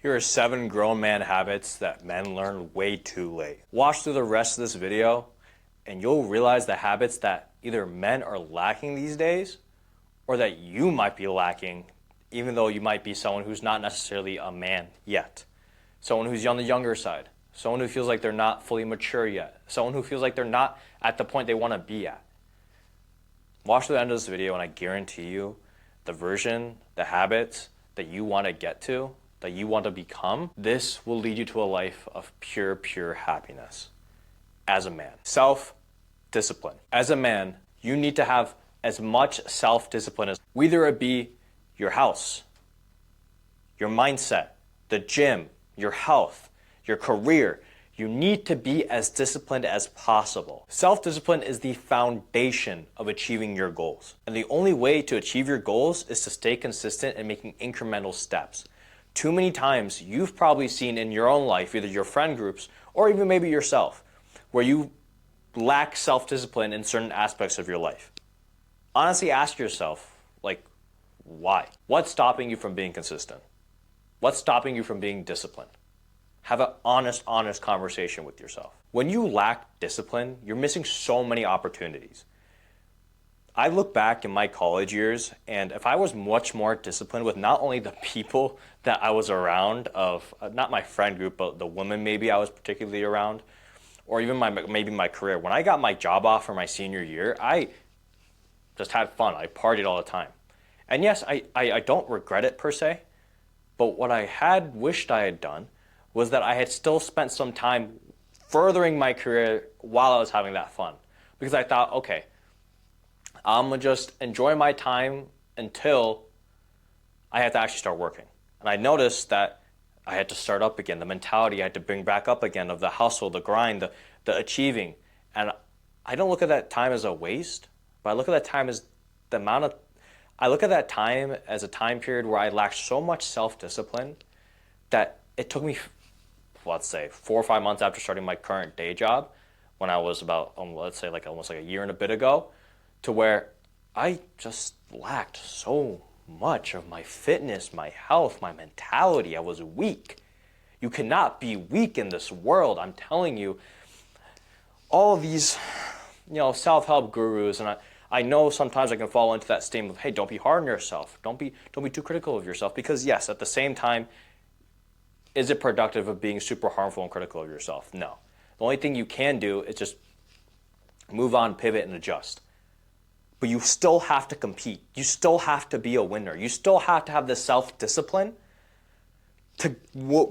Here are 7 grown man habits that men learn way too late. Watch through the rest of this video and you'll realize the habits that either men are lacking these days or that you might be lacking even though you might be someone who's not necessarily a man yet. Someone who's on the younger side. Someone who feels like they're not fully mature yet. Someone who feels like they're not at the point they want to be at. Watch the end of this video and I guarantee you the habits that you want to get to, that you want to become, this will lead you to a life of pure happiness as a man. Self-discipline. As a man, you need to have as much self-discipline as whether it be your house, your mindset, the gym, your health, your career. You need to be as disciplined as possible. Self-discipline is the foundation of achieving your goals. And the only way to achieve your goals is to stay consistent and making incremental steps. Too many times you've probably seen in your own life, either your friend groups or even maybe yourself, where you lack self-discipline in certain aspects of your life. Honestly, ask yourself, why? What's stopping you from being consistent? What's stopping you from being disciplined? Have an honest conversation with yourself. When you lack discipline, you're missing so many opportunities. I look back in my college years, and if I was much more disciplined with not only the people that I was around, not my friend group, but the women maybe I was particularly around, or even maybe my career. When I got my job offer my senior year, I just had fun. I partied all the time. And yes, I don't regret it per se, but what I had wished I had done was that I had still spent some time furthering my career while I was having that fun. Because I thought, okay, I'm gonna just enjoy my time until I had to actually start working. And I noticed that I had to start up again, the mentality I had to bring back up again of the hustle, the grind, the achieving. And I don't look at that time as a waste, but I look at that time as I look at that time as a time period where I lacked so much self-discipline that it took me, let's say, 4 or 5 months after starting my current day job, when I was about, let's say almost a year and a bit ago, to where I just lacked so much of my fitness, my health, my mentality. I was weak. You cannot be weak in this world. I'm telling you, all of these, self-help gurus, and I know sometimes I can fall into that statement of, hey, don't be hard on yourself. Don't be too critical of yourself. Because yes, at the same time, is it productive of being super harmful and critical of yourself? No. The only thing you can do is just move on, pivot, and adjust. But you still have to compete. You still have to be a winner. You still have to have the self-discipline to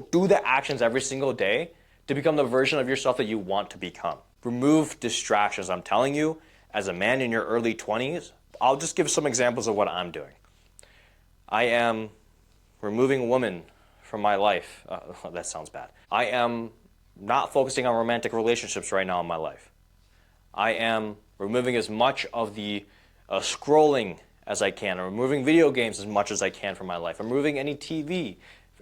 do the actions every single day to become the version of yourself that you want to become. Remove distractions. I'm telling you, as a man in your early 20s, I'll just give some examples of what I'm doing. I am removing women from my life. That sounds bad. I am not focusing on romantic relationships right now in my life. I am removing as much of the scrolling as I can. I'm removing video games as much as I can from my life. I'm removing any TV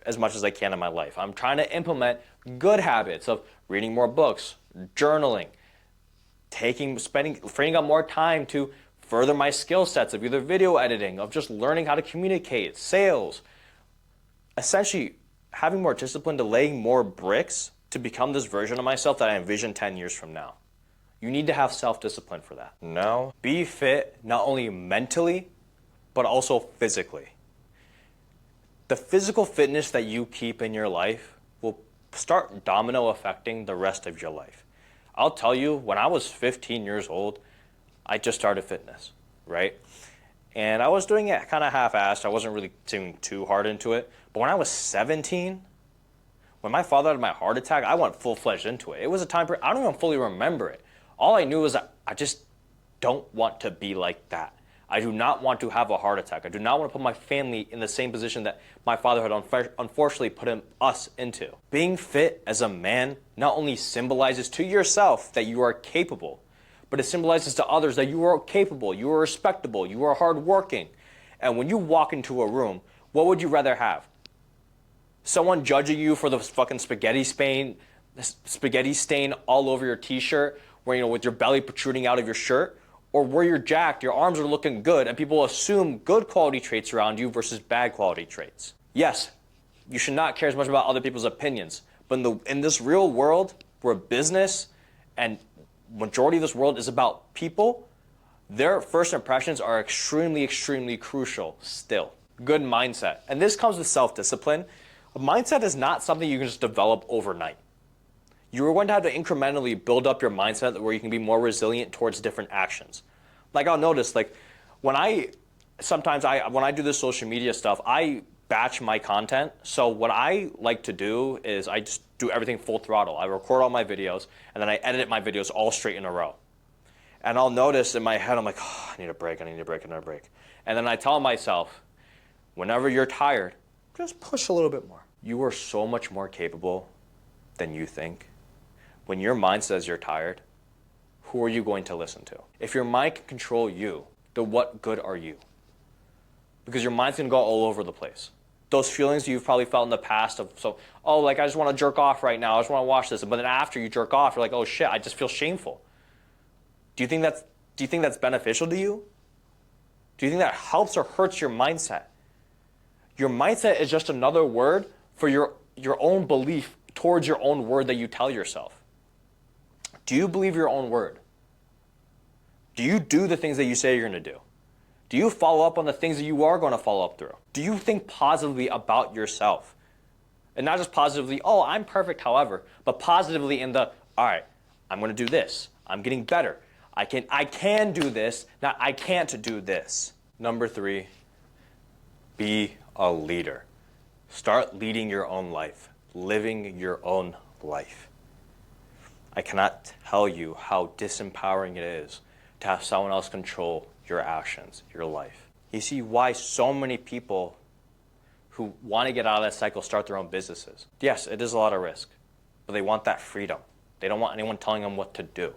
as much as I can in my life. I'm trying to implement good habits of reading more books, journaling, freeing up more time to further my skill sets of either video editing, of just learning how to communicate, sales. Essentially, having more discipline to laying more bricks to become this version of myself that I envision 10 years from now. You need to have self-discipline for that. Now, be fit not only mentally, but also physically. The physical fitness that you keep in your life will start domino affecting the rest of your life. I'll tell you, when I was 15 years old, I just started fitness, right? And I was doing it kind of half-assed. I wasn't really doing too hard into it. But when I was 17, when my father had my heart attack, I went full-fledged into it. It was a time period, I don't even fully remember it. All I knew was that I just don't want to be like that. I do not want to have a heart attack. I do not want to put my family in the same position that my father had unfortunately put us into. Being fit as a man not only symbolizes to yourself that you are capable, but it symbolizes to others that you are capable, you are respectable, you are hardworking. And when you walk into a room, what would you rather have? Someone judging you for the fucking spaghetti stain all over your t-shirt, where with your belly protruding out of your shirt, or where you're jacked, your arms are looking good, and people assume good quality traits around you versus bad quality traits. Yes, you should not care as much about other people's opinions. But in this real world, where business and majority of this world is about people, their first impressions are extremely, extremely crucial still. Good mindset. And this comes with self-discipline. A mindset is not something you can just develop overnight. You're going to have to incrementally build up your mindset where you can be more resilient towards different actions. Like I'll notice, like when I do this social media stuff, I batch my content. So what I like to do is I just do everything full throttle. I record all my videos and then I edit my videos all straight in a row. And I'll notice in my head, I'm like, oh, I need a break, I need a break, I need a break. And then I tell myself, whenever you're tired, just push a little bit more. You are so much more capable than you think. When your mind says you're tired, who are you going to listen to? If your mind can control you, then what good are you? Because your mind's gonna go all over the place. Those feelings you've probably felt in the past of, I just wanna jerk off right now, I just wanna watch this. But then after you jerk off, you're like, oh shit, I just feel shameful. Do you think that's beneficial to you? Do you think that helps or hurts your mindset? Your mindset is just another word for your own belief towards your own word that you tell yourself. Do you believe your own word? Do you do the things that you say you're going to do? Do you follow up on the things that you are going to follow up through? Do you think positively about yourself? And not just positively, oh, I'm perfect, however, but positively in the, all right, I'm going to do this. I'm getting better. I can do this, not I can't do this. Number 3, be a leader. Start leading your own life, living your own life. I cannot tell you how disempowering it is to have someone else control your actions, your life. You see why so many people who want to get out of that cycle start their own businesses. Yes, it is a lot of risk, but they want that freedom. They don't want anyone telling them what to do.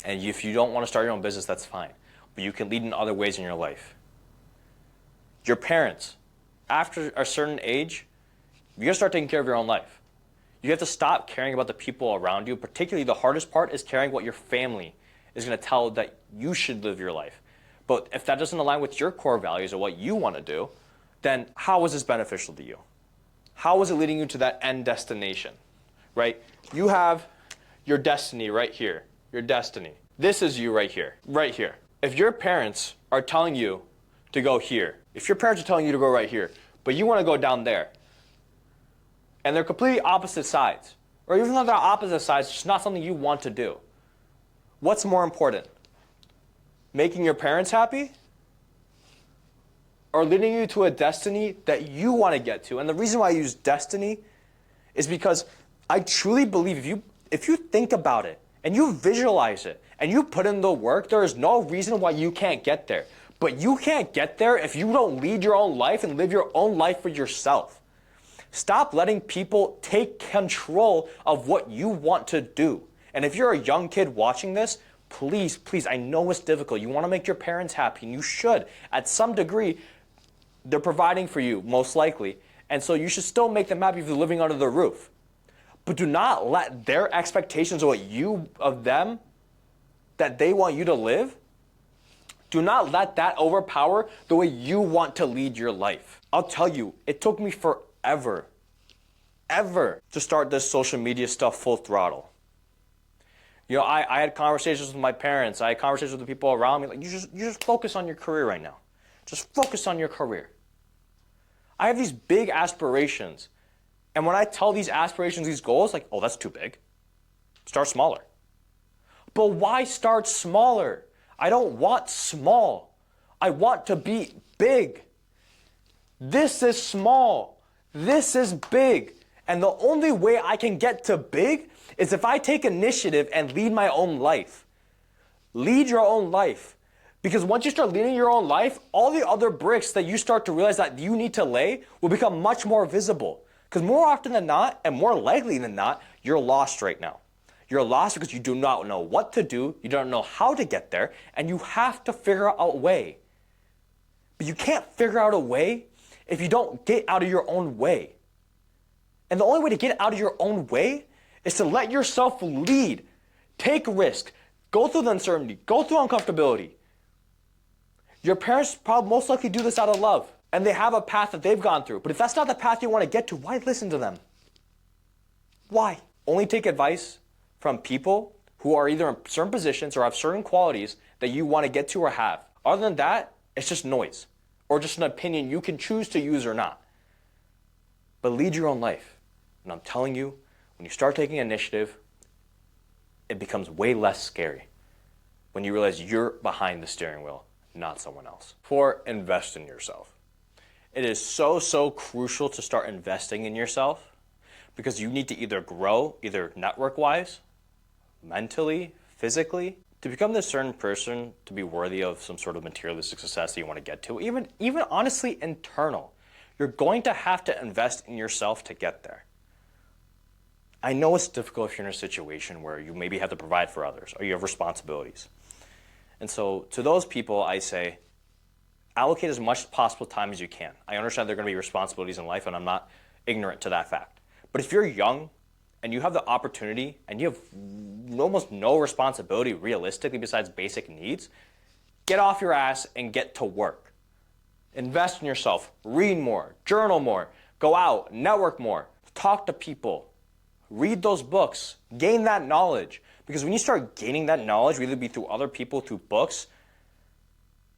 And if you don't want to start your own business, that's fine. But you can lead in other ways in your life. Your parents, after a certain age, you gotta start taking care of your own life. You have to stop caring about the people around you. Particularly the hardest part is caring what your family is gonna tell that you should live your life. But if that doesn't align with your core values or what you wanna do, then how is this beneficial to you? How is it leading you to that end destination, right? You have your destiny right here, your destiny. This is you right here, right here. If your parents are telling you to go here, if your parents are telling you to go right here, but you wanna go down there, and they're completely opposite sides, or even though they're opposite sides, it's just not something you want to do. What's more important? Making your parents happy? Or leading you to a destiny that you want to get to? And the reason why I use destiny is because I truly believe if you think about it, and you visualize it, and you put in the work, there is no reason why you can't get there. But you can't get there if you don't lead your own life and live your own life for yourself. Stop letting people take control of what you want to do. And if you're a young kid watching this, please, I know it's difficult. You want to make your parents happy, and you should. At some degree, they're providing for you, most likely. And so you should still make them happy if you're living under their roof. But do not let their expectations of them, that they want you to live, do not let that overpower the way you want to lead your life. I'll tell you, it took me forever to start this social media stuff full throttle. You know, I had conversations with my parents. I had conversations with the people around me. Like, you just focus on your career right now. Just focus on your career. I have these big aspirations. And when I tell these aspirations, these goals, like, oh, that's too big. Start smaller. But why start smaller? I don't want small. I want to be big. This is small. This is big. And the only way I can get to big is if I take initiative and lead my own life. Lead your own life. Because once you start leading your own life, all the other bricks that you start to realize that you need to lay will become much more visible. Because more often than not, and more likely than not, you're lost right now. You're lost because you do not know what to do, you don't know how to get there, and you have to figure out a way. But you can't figure out a way if you don't get out of your own way. And the only way to get out of your own way is to let yourself lead, take risk, go through the uncertainty, go through uncomfortability. Your parents probably most likely do this out of love. And they have a path that they've gone through. But if that's not the path you want to get to, why listen to them? Why? Only take advice from people who are either in certain positions or have certain qualities that you want to get to or have. Other than that, it's just noise or just an opinion you can choose to use or not. But lead your own life. And I'm telling you, when you start taking initiative, it becomes way less scary when you realize you're behind the steering wheel, not someone else. 4, invest in yourself. It is so crucial to start investing in yourself because you need to either grow, either network-wise, mentally, physically, to become this certain person to be worthy of some sort of materialistic success that you want to get to, even honestly internal. You're going to have to invest in yourself to get there. I know it's difficult if you're in a situation where you maybe have to provide for others or you have responsibilities. And so to those people, I say, allocate as much possible time as you can. I understand there are going to be responsibilities in life, and I'm not ignorant to that fact. But if you're young and you have the opportunity and you have almost no responsibility realistically besides basic needs, get off your ass and get to work. Invest in yourself, read more, journal more, go out, network more, talk to people, read those books, gain that knowledge. Because when you start gaining that knowledge, whether it be through other people, through books,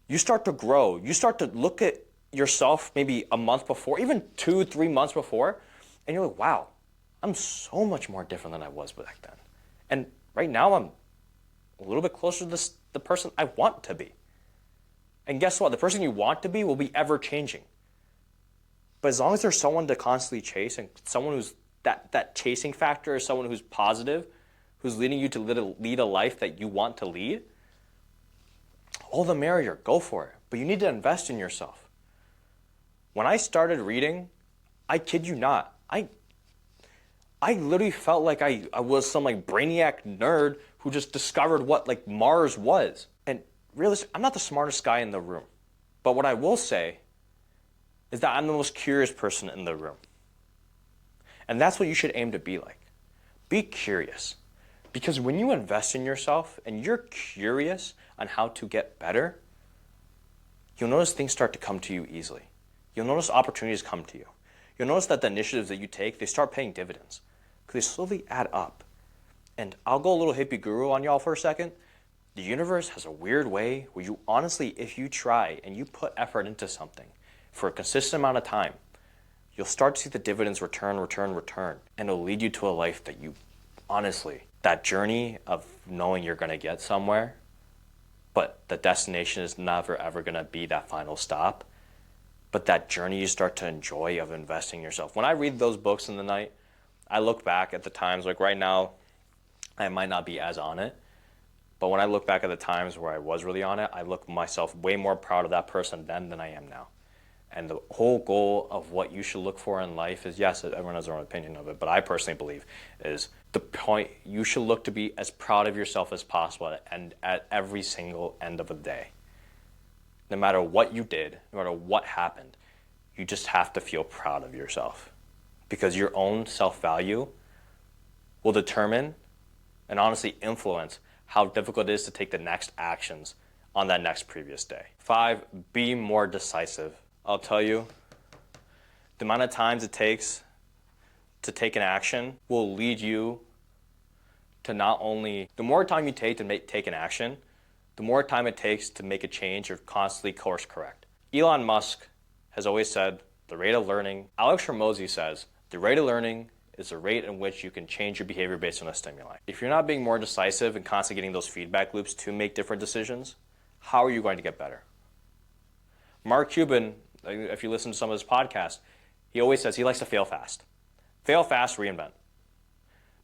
you start to grow. You start to look at yourself maybe a month before, even 2-3 months before, and you're like, wow, I'm so much more different than I was back then. And right now I'm a little bit closer to the person I want to be. And guess what? The person you want to be will be ever changing. But as long as there's someone to constantly chase and someone who's that chasing factor is someone who's positive, who's leading you to lead a life that you want to lead, all the merrier, go for it. But you need to invest in yourself. When I started reading, I kid you not, I literally felt like I was some like brainiac nerd who just discovered what like Mars was. And realistically, I'm not the smartest guy in the room. But what I will say is that I'm the most curious person in the room. And that's what you should aim to be like. Be curious. Because when you invest in yourself and you're curious on how to get better, you'll notice things start to come to you easily. You'll notice opportunities come to you. You'll notice that the initiatives that you take, they start paying dividends because they slowly add up. And I'll go a little hippie guru on y'all for a second. The universe has a weird way where you honestly, if you try and you put effort into something for a consistent amount of time, you'll start to see the dividends return, and it'll lead you to a life that you honestly, that journey of knowing you're going to get somewhere, but the destination is never ever going to be that final stop. But that journey you start to enjoy of investing in yourself. When I read those books in the night, I look back at the times, like right now, I might not be as on it. But when I look back at the times where I was really on it, I look myself way more proud of that person then than I am now. And the whole goal of what you should look for in life is, yes, everyone has their own opinion of it, but I personally believe is the point you should look to be as proud of yourself as possible and at every single end of the day. No matter what you did, no matter what happened, you just have to feel proud of yourself. Because your own self-value will determine and honestly influence how difficult it is to take the next actions on that next previous day. 5, be more decisive. I'll tell you, the amount of times it takes to take an action will lead you to not only, the more time you take to take an action, the more time it takes to make a change or constantly course correct. Elon Musk has always said the rate of learning. Alex Hormozi says the rate of learning is the rate in which you can change your behavior based on the stimuli. If you're not being more decisive and constantly getting those feedback loops to make different decisions, how are you going to get better? Mark Cuban, if you listen to some of his podcasts, he always says he likes to fail fast. Fail fast, reinvent.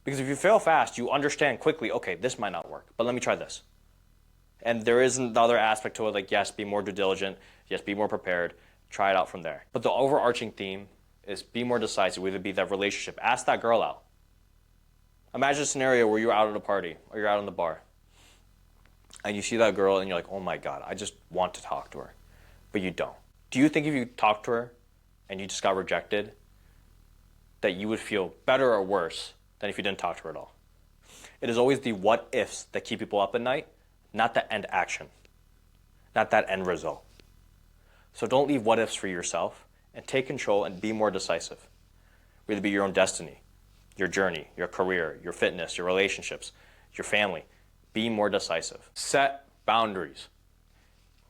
Because if you fail fast, you understand quickly, okay, this might not work, but let me try this. And there is another aspect to it, like, yes, be more due diligent, yes, be more prepared, try it out from there. But the overarching theme is be more decisive, whether it be that relationship. Ask that girl out. Imagine a scenario where you're out at a party or you're out in the bar and you see that girl and you're like, oh my God, I just want to talk to her, but you don't. Do you think if you talked to her and you just got rejected, that you would feel better or worse than if you didn't talk to her at all? It is always the what ifs that keep people up at night, not the end action, not that end result. So don't leave what ifs for yourself and take control and be more decisive. Whether it be your own destiny, your journey, your career, your fitness, your relationships, your family. Be more decisive. Set boundaries.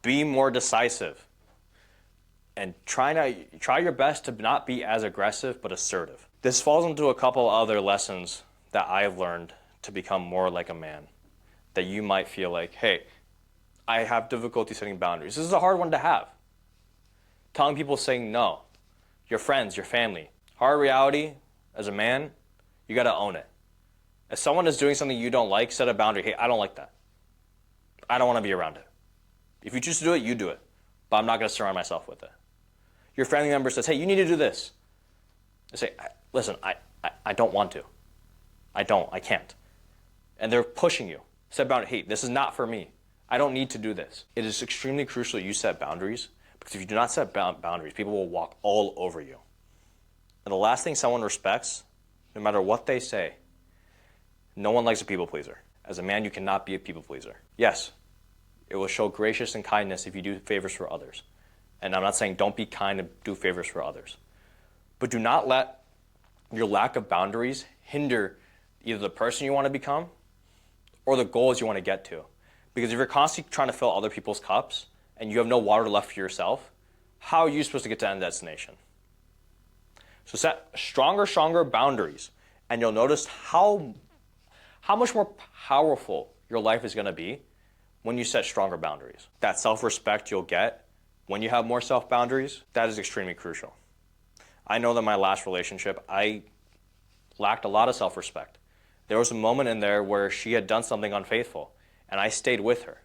Be more decisive. And try your best to not be as aggressive but assertive. This falls into a couple other lessons that I've learned to become more like a man. That you might feel like, hey, I have difficulty setting boundaries. This is a hard one to have. Telling people, saying no. Your friends, your family. Hard reality, as a man, you gotta own it. If someone is doing something you don't like, set a boundary. Hey, I don't like that. I don't wanna be around it. If you choose to do it, you do it. But I'm not gonna surround myself with it. Your family member says, hey, you need to do this. I say, listen, I don't want to. I can't. And they're pushing you. Set boundary, hey, this is not for me. I don't need to do this. It is extremely crucial you set boundaries, because if you do not set boundaries, people will walk all over you. And the last thing someone respects, no matter what they say, no one likes a people pleaser. As a man, you cannot be a people pleaser. Yes, it will show gracious and kindness if you do favors for others. And I'm not saying don't be kind and do favors for others. But do not let your lack of boundaries hinder either the person you want to become or the goals you want to get to. Because if you're constantly trying to fill other people's cups and you have no water left for yourself, how are you supposed to get to the end destination? So set stronger boundaries, and you'll notice how much more powerful your life is going to be when you set stronger boundaries. That self-respect you'll get when you have more self-boundaries, that is extremely crucial. I know that in my last relationship, I lacked a lot of self-respect. There was a moment in there where she had done something unfaithful, and I stayed with her.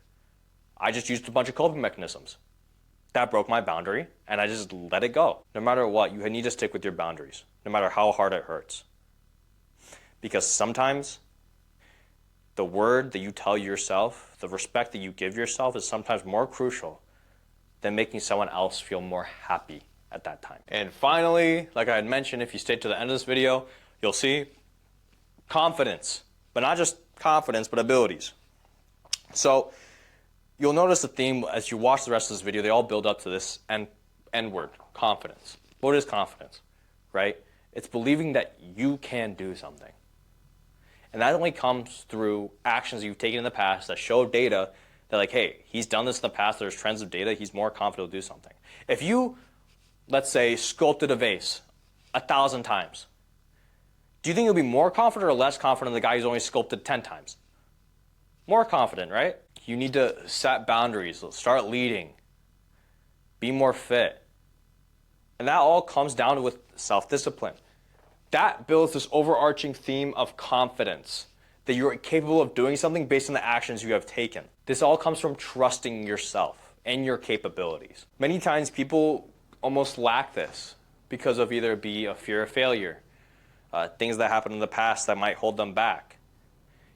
I just used a bunch of coping mechanisms. That broke my boundary, and I just let it go. No matter what, you need to stick with your boundaries, no matter how hard it hurts. Because sometimes the word that you tell yourself, the respect that you give yourself is sometimes more crucial than making someone else feel more happy at that time. And finally, like I had mentioned, if you stay to the end of this video, you'll see confidence, but not just confidence, but abilities. So you'll notice the theme as you watch the rest of this video, they all build up to this end word, confidence. What is confidence, right? It's believing that you can do something. And that only comes through actions you've taken in the past that show data that like, hey, he's done this in the past, there's trends of data, he's more confident to do something. If you, let's say, sculpted a vase 1,000 times, do you think you'll be more confident or less confident than the guy who's only sculpted 10 times? More confident, right? You need to set boundaries, start leading, be more fit. And that all comes down with self-discipline. That builds this overarching theme of confidence, that you're capable of doing something based on the actions you have taken. This all comes from trusting yourself and your capabilities. Many times people almost lack this because of either be a fear of failure, things that happened in the past that might hold them back,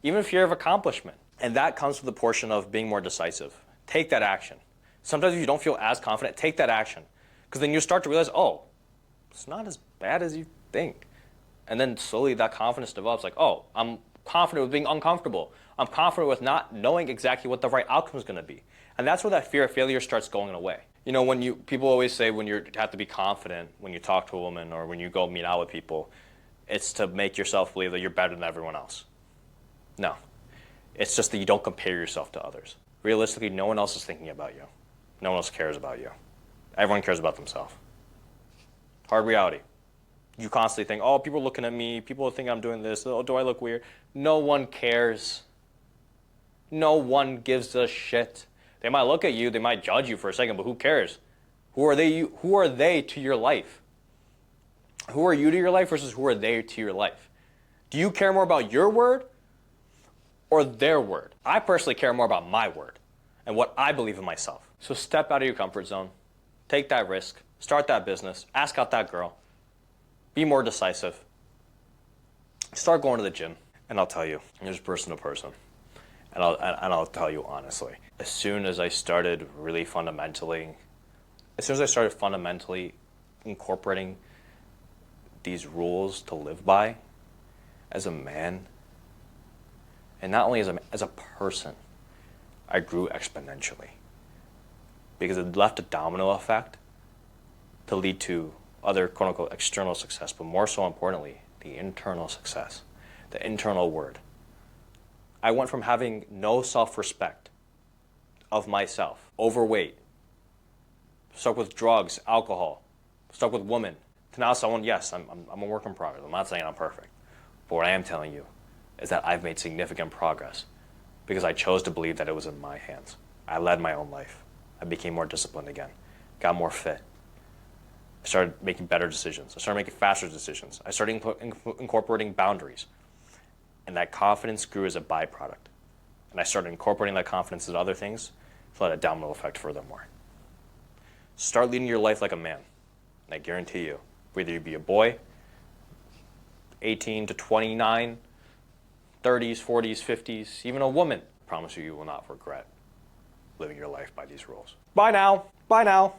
even fear of accomplishment. And that comes with the portion of being more decisive. Take that action. Sometimes if you don't feel as confident, take that action. Because then you start to realize, oh, it's not as bad as you think. And then slowly that confidence develops like, oh, I'm confident with being uncomfortable. I'm confident with not knowing exactly what the right outcome is going to be. And that's where that fear of failure starts going away. You know, people always say when you have to be confident when you talk to a woman or when you go meet out with people, it's to make yourself believe that you're better than everyone else. No. It's just that you don't compare yourself to others. Realistically, no one else is thinking about you. No one else cares about you. Everyone cares about themselves. Hard reality. You constantly think, oh, people are looking at me. People think I'm doing this. Oh, do I look weird? No one cares. No one gives a shit. They might look at you. They might judge you for a second, but who cares? Who are they to your life? Who are you to your life versus who are they to your life? Do you care more about your word or their word? I personally care more about my word and what I believe in myself. So step out of your comfort zone. Take that risk. Start that business. Ask out that girl. Be more decisive. Start going to the gym. And I'll tell you, there's person to person. And I'll tell you honestly, as soon as I started fundamentally incorporating these rules to live by as a man, and not only as a person, I grew exponentially. Because it left a domino effect to lead to other quote unquote external success, but more so importantly, the internal success, the internal word. I went from having no self-respect of myself, overweight, stuck with drugs, alcohol, stuck with women, to now someone, yes, I'm a work in progress. I'm not saying I'm perfect. But what I am telling you is that I've made significant progress because I chose to believe that it was in my hands. I led my own life. I became more disciplined again, got more fit. I started making better decisions. I started making faster decisions. I started incorporating boundaries. And that confidence grew as a byproduct. And I started incorporating that confidence into other things to let a domino effect furthermore. Start leading your life like a man. And I guarantee you, whether you be a boy, 18 to 29, 30s, 40s, 50s, even a woman, I promise you, you will not regret living your life by these rules. Bye now. Bye now.